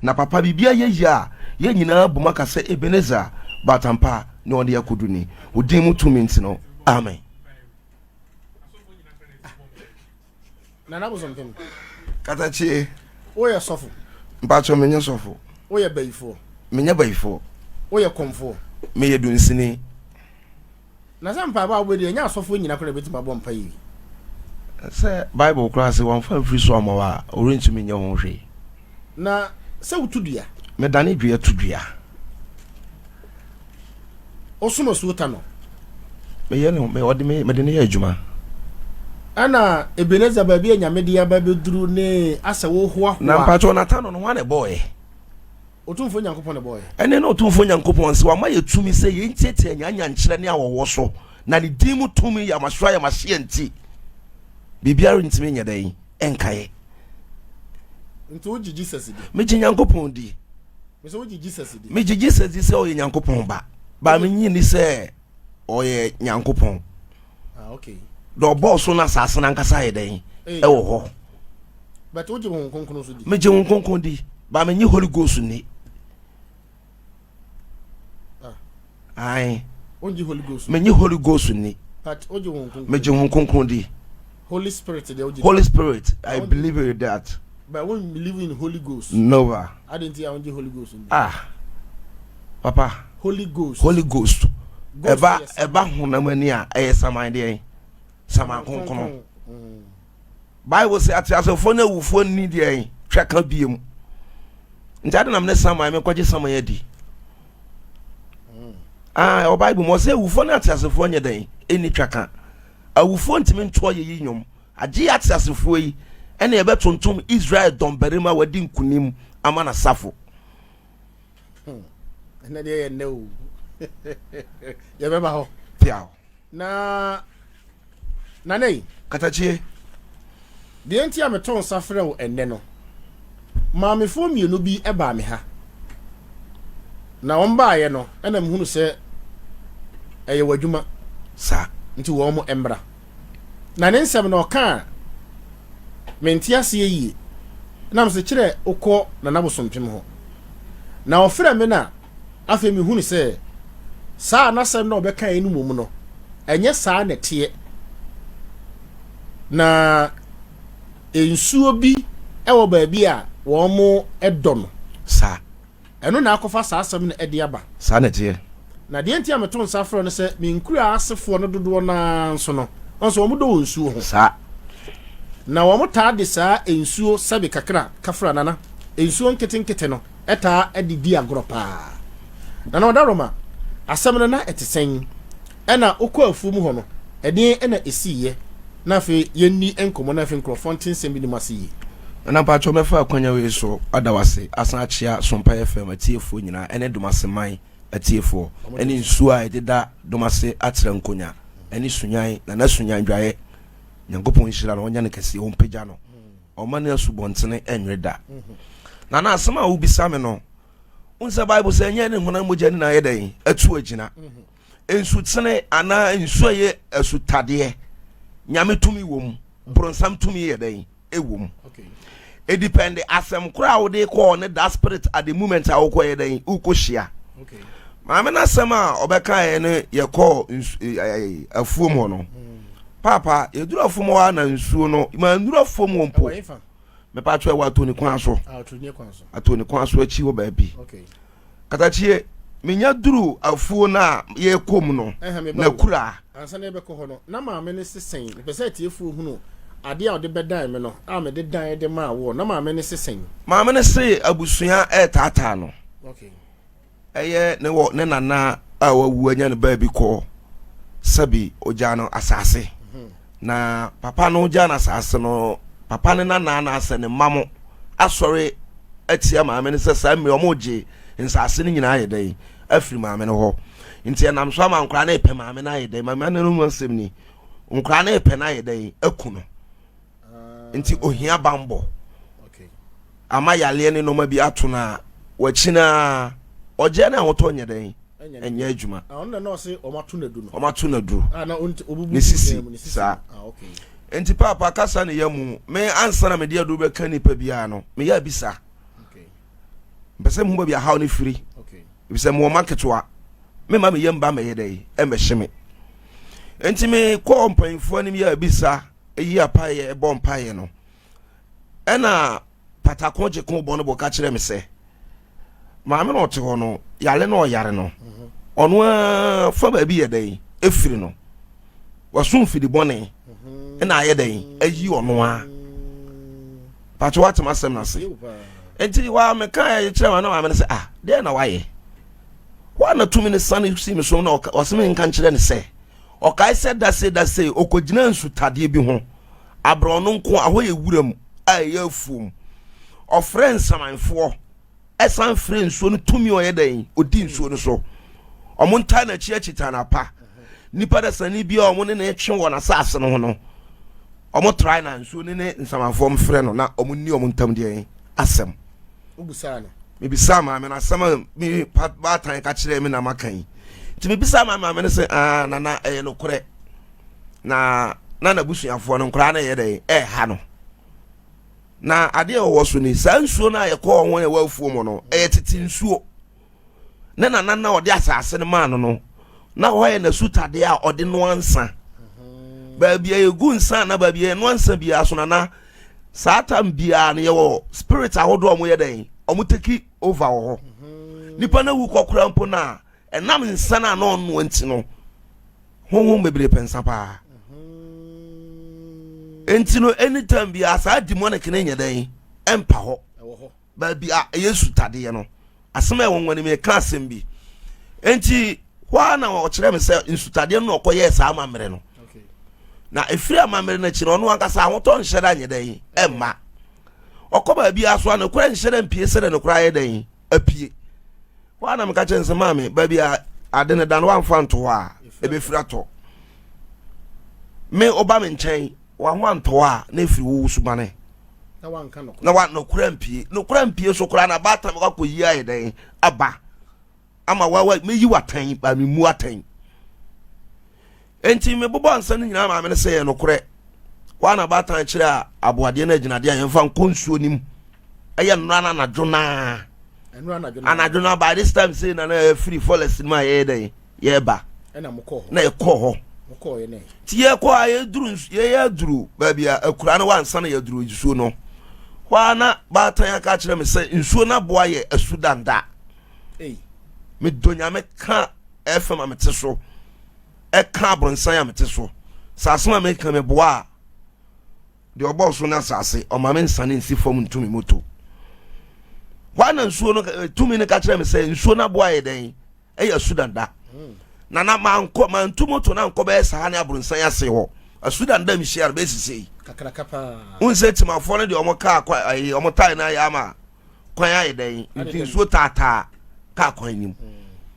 na papa bibia ye ya ye nyina boma ka se Ebenezer batampa ne on de yakudu ni odin mu tumi ntino amen Nana bosompem katachi oya sofo mpacho menye sofo oya bayifo menye bayifo oya komfo meye dunsini na sampa ba obedi nya sofo nyina kora betima bompa yi se bible class one fa free so amawa orintumi nye ho hwe na se wutudua me dane dua tudua osuma suota no me odi me de ne adwuma ana Ebenezer baby enyamedia ba beduru ne asa wo hoa na mpacho na tano no wane boy otumfo nyankopon ne boy ene no otumfo nyankopon se wa ma yetumi se yentiete nyanya nkyere ne awowo so na ne dimu tumi ya maswa ya mahye nti bibiaro ntimi nya dai enkaye nti wo Jesus di meji nyankopon di me se wo Jesus di meji Jesus di se o nyankopon ba me nyi ni se o ye nyankopon okay do boss na sase na nkasa ye dai e wo ho but wo je won konkon so di meji won konkon di ba me nyi Holy Ghost ni ai onji Holy Ghost me nyi Holy Ghost ni but wo je won konkon meji won konkon di Holy Spirit they Holy Spirit I believe in that but when you believe in Holy Ghost no I didn't hear onji Holy Ghost papa Holy Ghost eba honamani a saman de saman konkon Bible say atiasefo na wufo ni de tweka biem ntade nam ne saman me kwaje saman yadi o Bible mo say wufo na atiasefo nya den eni tweka awufo ntimi nto ye yinyom age atiasefo yi ene ebe tontom Israel domberima wadi nkunim amana safo ene de ye no ya beba ho piao na nei katachi de enti a meton safre wo enne no maamefo mienu bi eba me ha na won baaye no ena mhunu se eye wadwuma sa nti wo mo embra na ne nsem na oka mentiase yi na mse kire okọ na nabosompem ho na ofre me na afi mi hunu se saa na sem na obeka enu mum no enye saa na tie na ensuo bi ewo baabi a wo mo edo no sa eno na akofa saa asem na ede aba sa na tie na de enti ameton safro no se me nkura asefo no dodo na nso no nso wo mo do nsuo ho sa na wo mo taa de saa ensuo sabe kakra kafra nana ensuo nkete no eta edidi agoropa na odaroma asem na etesen ena okọ afu mu ho no ede ena esiye na fe yenni enkomo na fe nkrofontin sembi ni masiye na pacho mefa akwanya we so adawase asan achia SOMPA FM atiefo nyina ene domase man atiefo ene nsu a ededa domase atra nkonya ene sunyan na sunyan dwaye nyankopon hira na onya ne kase o mpagya no o mane asubontene enweda na asema wo bisa me no unsa Bible say nya ne hona mogya ni na yedan atu agina ensu tene ana ensu ye asutade nyame tumi wom bronsam tumi yedan ewom okay it depend asem kura wo de ko ne that spirit at the moment a wo ko yedan ukohia okay maame na asem a obeka ye ne ye ko afuom ho no papa yeduru afuom wa na nsuo no ma nduru afuom wo mpo me pa twa wa toni kwan so atoni kwan so achi wo ba bi okay katachie menya duru afuo na ye kom no na kura ansa na be ko ho no na maame ne sesen pese tiefu hunu ade a ode bedan me no a me de dan de ma wo na maame ne sesen maame ne se abusua tata no okay eye ne wo ne nana a wawu anya ne ba bi ko sabi oja no asase na papa no oja na asase no papa ne nana na ase ne mamo asore atia maame ne se sa me omoje nsase ne nyina ayedai afiri maame ne ho nti enam so ma nkra na epe maame na ayedai maame na no nsem ni nkra na epe na ayedai akuno nti ohia bambo okay ama yale ne no ma bi ato na wachina oje na hoto nyedai enye adwuma ona no se omato na du no omato na du na obubu ne sisi sa okay enti papa kasa ne yamu me ansa na me dia do be kani pa bia no me ya bisa mpese mu ba how ne free okay bi se mo marketwa me ma me yemba me yedai e me hye enti me ko mpanfo anim ya bisa eyi apaye e bom paye no ena patakon je kon bon bo ka kire me se ma me no te ho no yale no yare no ono fa ba bi yedai efiri no wasun fidi bone ena yedai ayi ono a pato wat masem na se enti wa me kan ya kire ma na ma me se ah de na waye wa na tumi ne sane si me so na o se me nkan kire ne se o kai said that say okogina nsutade bi ho abro no nko ahoye wuram aye afum o friends samanfo esan friends so no tumi o yedan odi nsuo no so o monta na chiachita na pa nipa da sane bi o mo ne na etwe wona saase no ho no o mo try na nsuo ne nsamanfo mfre no na o mo ni o mo ntam de asem ubusa na me bisa ma me na sama me ba tan ka kire me na makan ti me bisa ma me ne se na no kore na busuafo no nkora na ye dey ha no na ade o woso ni sa nsuo na ye ko won e wafuo mo no titi nsuo na ode asase ne ma no na ho ye na sutade a ode no ansa ba bia ye gu nsa na ba bia no ansa bia so na satan bia na ye wo spirit ahodo mo ye dey o mo take over ho nipa na wu kokora mpo na enam nsa na no no anti no honhom bebre pensa pa enti no anytime bi asa demonic na nyadan empa ho ba bia yesu tade ye no asema e wonwani me ka asem bi enti kwa na o kire me se nsutade no okoye sa amamere no na efiri amamere na kire no ankasa ahoto nhyeda nyadan emma okoba bi aso na kura nhyeda mpie sere no kura ye dan apie kwa na me ka kire nse mame ba bia ade ne dan wan fa nto a ebe fira to me oba me nchen wa wanto a na efiri wo subane na wanka no na wa no kura mpie so kura na bata me ko yi aye dan aba ama wa me yi watan ba me mu atan enti me bobo ansa ni nyina ma me se ye no kure wa na bata kire a aboade na ginade a yemfa nkonsuo nim eye nra na dwona anadwona by this time say na free forest ma ye dan ye ba na mko na ye ko ho mko ye ne ti ye ko aye duru ye duru ba bia akura na wansa na ye duru jisuo no kwa na bata ya ka kire me se nsuo na boa ye asudanda me donya me ka FM amete so e ka bronsan amete so sase ma me ka me boa de obo so na sase o ma me nsane nsi fom ntumi moto kwa na nsuo no tumi ne ka kire me se nsuo na boa ye den e ya sudanda na man tumoto na nko be sa ha ne abronsan ase ho asudanda mi share be sisi kakrakapa unse timafo ne de omo ka kwa omo tai na ya ma kwan ya ye den nsuo tata ka kwan nim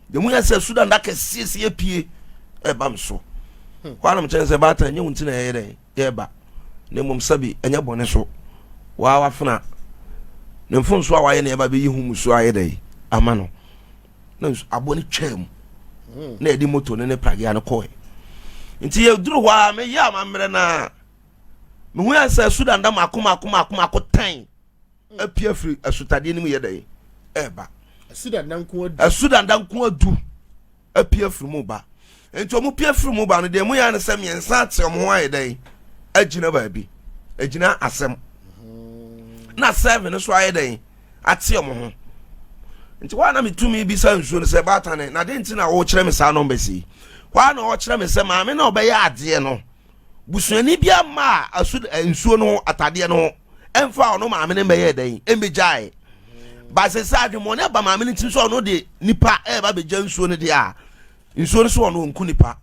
de mu ya se sudan da ka siesie pie e bam so kwa na mchen se ba ta nye unti na ye den ye ba ne mum sabi enye bone so wa funa ne mfun so a wa ye na ye ba be yi hu muso aye den ama no na aboni twam na edi moto ne prage ya no ko nti ye duru wa me ya amamre na me hu ya se sudan da makoma tan apia firi asutade nim ye den e ba sudan dan ko adu apia firi mu ba enti omu pia firi mu ba no de mu ya ne se miensa ate omu ho aye den agina ba bi agina asem na 7 so aye den ate omu ho nti wa na mitumi bi sa nsuo ne se batane na de nti na wo kire me sa no mbesi kwa na wo kire me se maame na obeya ade no busuani bia ma nsuo no atade no emfa ono maame ne meye den embejai ba se sa de mo ne ba maame ne tin so no de nipa e ba beja nsuo ne de a nsuo no so ono nku nipa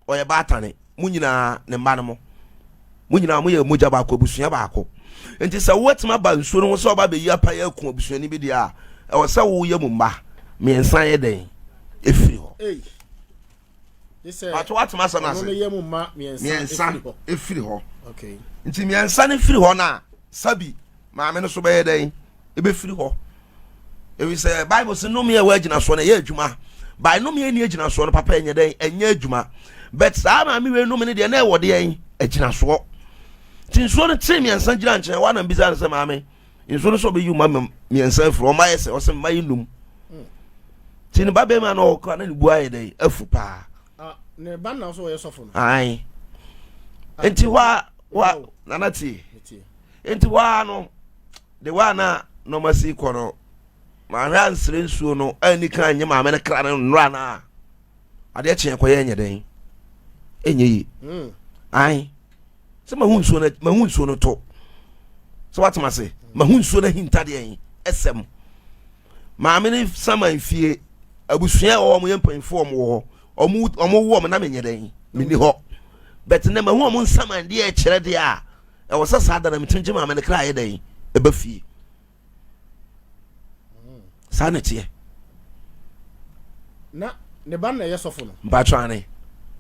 oye batane munyina ne mba no mo munyina mo ye moja ba ko busua ba ko nti se wo tima ba nsuo no so ba be yi apa ya ku busuani bi de a e wo se wo ye mu mba me ensan ye den efiri ho but what masa na se ye mu mma me ensan efiri ho okay nti me ensan efiri ho na sabi maame no so be ye den e be firi ho e we say bible say no me ye wa agina so na ye adwuma by no me ni agina so no papa enye den enye adwuma but sa maame we no me ne de na e wode yen agina so tin so no tire me ensan gina nche wa na mbisa se maame nso no so be you mama miensa fro ma yese o se mai num tin ba be ma no ko na ni bu aye dey afu pa ne ba na so yesofo no ai enti wa nanati enti wa no de wa na no masi ko no ma hwa nsire nsuo no ani kan nye ma me ne kra no nra na ade kyen ko ye nye den enye yi ai se ma hu nsuo no to so what ma say ma hu nsuo na hinta de yen esem ma me ne sama fie abusua o mo ye mpanfo mo wo wo na me nye den me ni ho bet ne ma hu mo nsama de e kire de a e wo sasa da na metinje ma me ne kra ye den e ba fie sanity na ne ban na yesofo no ba twane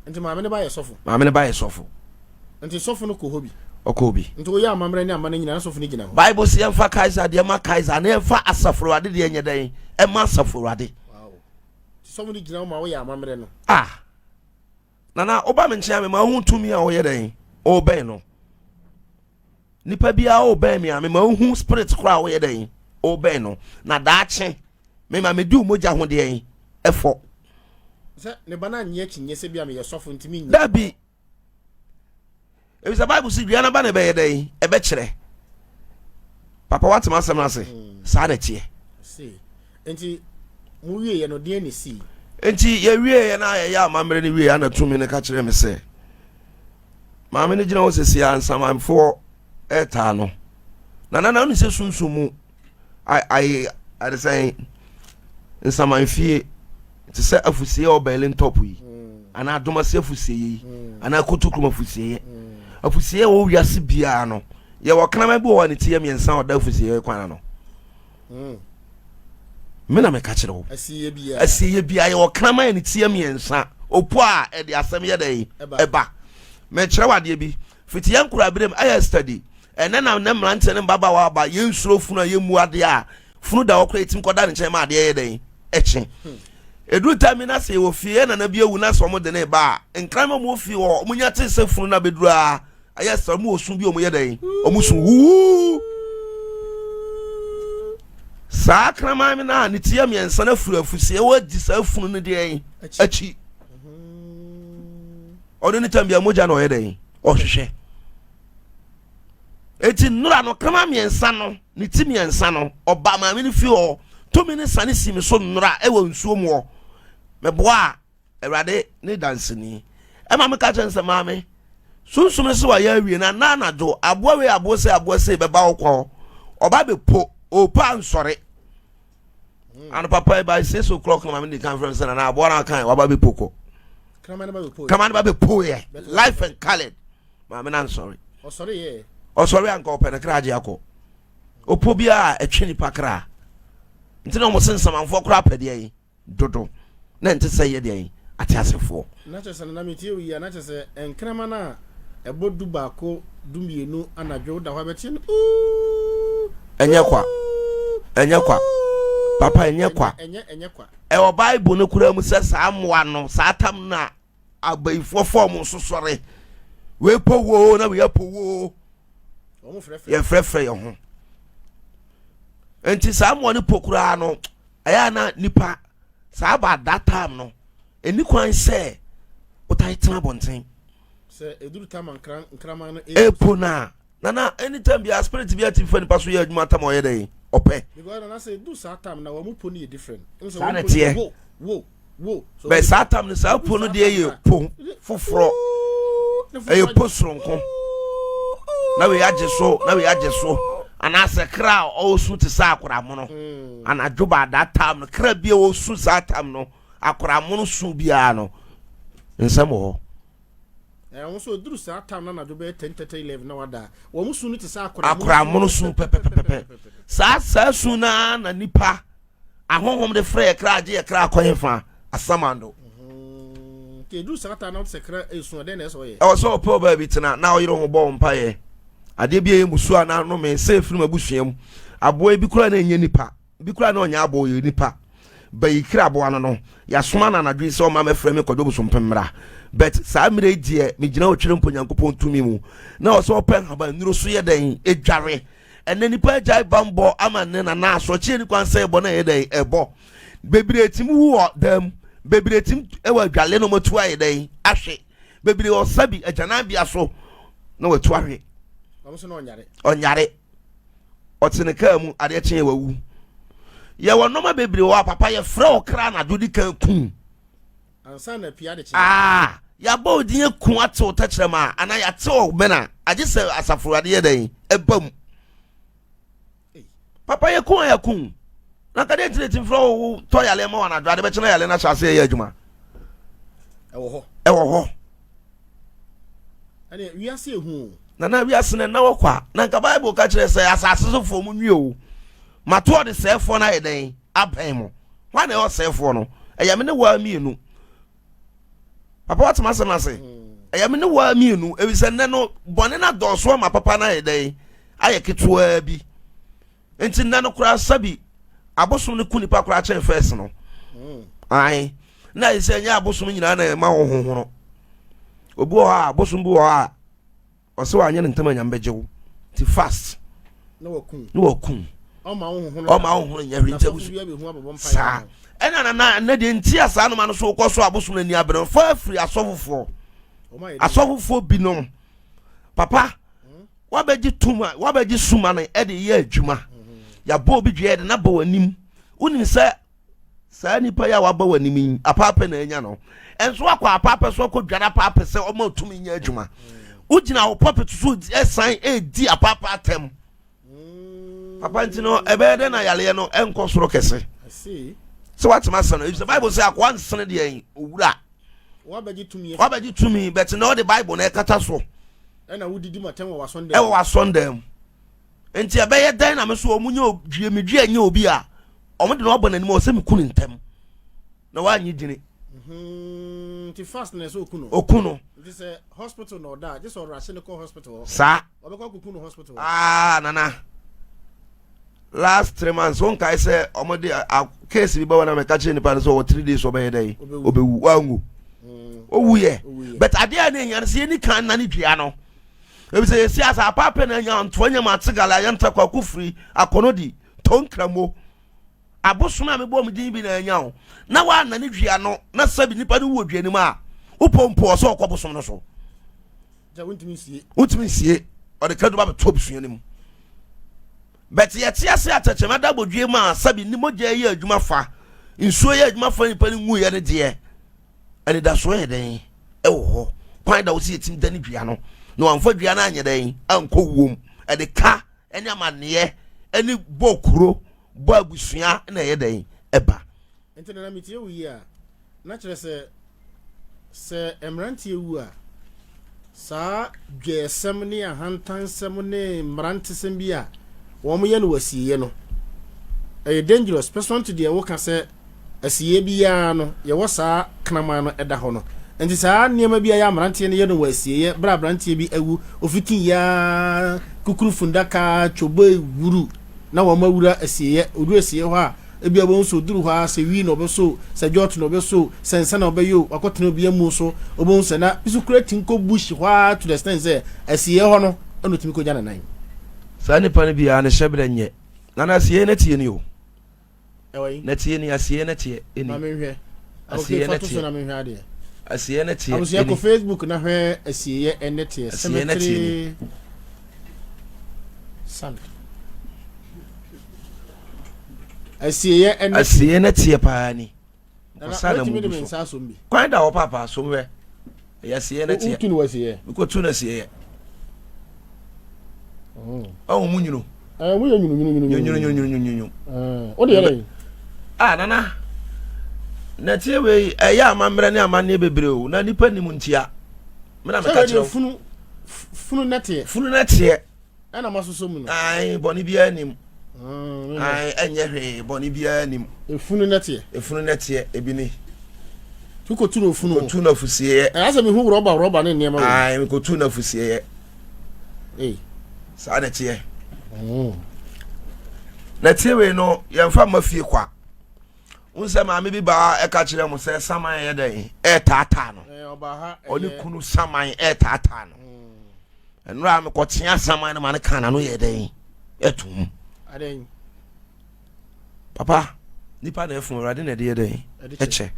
nti maame ne ba yesofo nti sofo no ko hobi okobi nti wo ya amamre ne amane nyina sofo ne gina ho bible say emfa kaiser de ma kaiser na emfa asaforo ade de enye den e ma asaforo ade wow sofo ne gina ho ma wo ya amamre no nana oba me nchia me ma hu tumi a wo ye den o ben no nipa bia o ben me ma hu spirit kra wo ye den o ben no na daache me ma me du moja ho de en efo se ne bana nye kinye se bia me yesofo ntimi nyi dabi e bisa bible si dua na ba na be ye den e be kire papa what ma sam na se sa na tie see enti mu wie ye no de ni si enti ye wie ye na ye ya amamre ni wie ana tumi ne ka kire me se ma me ne gina wo sesi ansamamfo eta no na no se sunsumu I say nsamanfie te se afusie o Berlin top yi ana adomase afusie yi ana kotukrum afusie afusie o wiase bia no ye wo kana bi wo ne tie miensa o da afusie kwana no me na me ka kire wo asiye bia ye wo kana ne tie miensa opo a e de asem ye dai eba me kire wade bi fiti yankura birem aya study ene na ne mrante ne baba wa ba yensuro funu yemu ade a funu da okra etim koda ne nche ma ade ye den eche edu tamina se wo fie na bi ewu na so mo de ne ba nkran mo fie wo munya te se funu na bedura aya so mo osun bi o mo ye den o musun wu sa krama mi na ne tie miensa na furu afusie wo di sa funu ne de achi odo ne tambia moja na o ye den o hwehwe eti nura no kama miensa no ni ti miensa no oba ma me ni fi o to me ne sane simi so nura e wo nsuo mo me boa ewrade ne dance ni e ma me ka chense ma me sunsun se wa ya wie na na do aboa we aboa se be ba okwo oba be po o pa nsore and papa by 6 o'clock na me di conference na aboa na kan wa ba be poko kama na ba be po ye life and colored ma me na nsore o sorry ye o sorry anko pe kra age akọ opo bia etwe ni pakra ntina mo sensamanfo kra pede yi dodo na nte se ye de yi ati asefo na chese na metie wi ya na chese enkrama na ebodu ba ko dumienu anadwo da hwa beti no enye kwa papa enye kwa e o bible no kura mu se sa amwa no sa tam na abaifo form sosore we po wo na we po wo ye frefre ye ho enti sa mo ne pokura no aya na nipa sa ba that time no eni kwan se o titan bonten se eduru tam nkrama no epona na anytime be spirit be ati fa nipa so ye adwuma tam o ye dey ope because na say do sa time na wo mu po ni different so wo be sa time no sa po no de ye po foforo e po sronko na we age so ana sekra o su te sa akora mo no ana djoba that time no kra bia o su sa time no akora mo no su bia no nsem ho wo so duru sa time na djoba 10:11 na wada wo mu su no te sa akora mo no su pepepepe sa su na nipa ahonhom de frɛ kra age kra akɔhefa asamando ke duru sa time na sekra esu de na so ye o so po ba bi tena na o yiro ho bɔ mpa ye ade bia emusu ana no me se firi mabusuam aboa bi kura na enye nipa bi kura na onya aboa ye nipa bayi kira aboa no ya soma na nadwe se o ma mefrɛ me kodo busum pemra but sa mire die me gina o twere mponyankopon tumi mu na o so open haba nuro so ye dan edware and then nipa jai bambo ama ne na so chi ni kwan say ebo na ye dey ebo bebre tim wu dem bebre tim e wa dwale no matu aye dey ahwe bebre o sabi agana bia so na watu ahwe omo so na onyare otene ka mu ade chen wawu ye wono ma bebre wa papa ye fra okra na dodi kan kun ansa na pia de chi ya ba odin kun ate o tachrema ana ya te o mena age se asafurade ye den ebam papa ye kun ya kun na ka de tire fra o to yale ma wana dwade be chena yale na chase ye adwuma ewo ho ane wiase ehu na wiase na wokwa na ka bible ka kire se asase so fo mu nwie o mato de sefo na ye den apan mo wana e o sefo no eyame ne wa mienu papa what ma say eyame ne wa mienu e bi se ne no bone na doso ma papa na ye den aye ketwa bi enti ne no kura sabi abosom ne kunipa kura chen first no ai na ise nya abosom nyina na ma hohoro obu ho abosom bu ho o se wa nya ntama nya mbejewo ti fast no wakun o ma hohoro nya hwinta sa ena na de nti asa no ma no so ko so abosom na ni abere fa afiri asofofo binom papa wabeji tuma wabeji suma na e de ye adwuma ya bo bi dwe de na ba wanim unim se sa nipa ya waba wanim apapa na anya no enso akwa apapa so ko dwara papa se o ma tumi nya adwuma ugina wo papa so esan edi apapa atem papa ntino ebe de na yale no enko soro kese so what ma say the bible say akwa nsene de yin owura wabeji tumi but no the bible na ekata so na wudidi matem wa wasondem enti abeye dan na me so omunye odwie anya obi a omde na obo nanim o se me kunu ntem na wa anyi gine ti fastness okuno this hospital no da just or rational hospital sa obekwa kuku hospital nana last 3 months on kai say omde case bi ba wana me ka che ni pa so 3 days obeye dai obewu wangu owuye but ade a na nya se ni kan na ni dua no ebi se si asa papa na nya nto nya matigala ya nta kwa kufri akonodi tonkramo abosoma me bo mdin bi na nya o na wa na ni dua no na sabi nipa ni wo dua ni ma upompo so okobosom no so ja wontimi sie o de kadu ba be to bisua ni mu but ye tia se atachema da bodue ma sabi ni moja ye adwuma fa nsuo ye adwuma fa nipa ni ngu ye ne de ene da so ye den ewo ho kwan da wo si etim da ni dua no no amfa dua na anya den anko wom ede ka ene amane ene bokuro bo abusua na ye den eba ente na mitie wo yi a na kire se emrantie wu a sa dwesem ne ahantansem ne mrantesem bi a wo mo ye no wasiye no e dangerous person to the wo ka se asiye bi ya no ye wo sa knama no eda ho no enti saa niema bi ya mrantie ne ye no wasiye bra brantie bi awu ofitin ya kukuru fundaka chobo wuru na wo mawura asiye odu asiye ho a ebi abon so duru ho a se wi no be so se jot no be so sense na be yo akotena bi amu so obon se na bisu creating ko bush ho a to the stand say asiye ho no eno timi ko jana nan sa ni pan bi ya ne shebra nye na asiye na tie ni o ewai na tie ni asiye na tie eni ma menhwe asiye na tie na menhwe ade asiye na tie abusia ko Facebook na hwe asiye ene tie cemetery san asiye ene asiye na tie pa ni ko sana mu so kwan da wo papa so hwe ya asiye na tie utunu asiye ko tuna asiye oh munyuno wo nyunu o de yele nana na tie we ya amamre ne amanne bebre o na nipa ni muntia me na me ka kire funu natie ana masoso mu no ai boni bia nim ai enye hwe boni bia nim funu natie ebi ni tuko tuno funu tuna fusie asa me hu roba ne niam ai ko tuna fusie sa na tie na tie we no yemfa mafie kwa unse maame bi ba e ka kire mo se saman ye den e tata no oba ha oni kunu saman e tata no enura me ko tia saman no ma ne kana no ye den etum aden papa nipa na efun urade na de den eche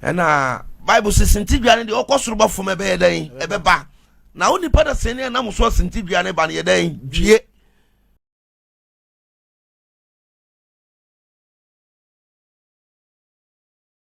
na bible says sentidua ne de okosoro ba fom ebe den ebe ba na wo nipa da sene na mo so sentidua ne ba ne den dwie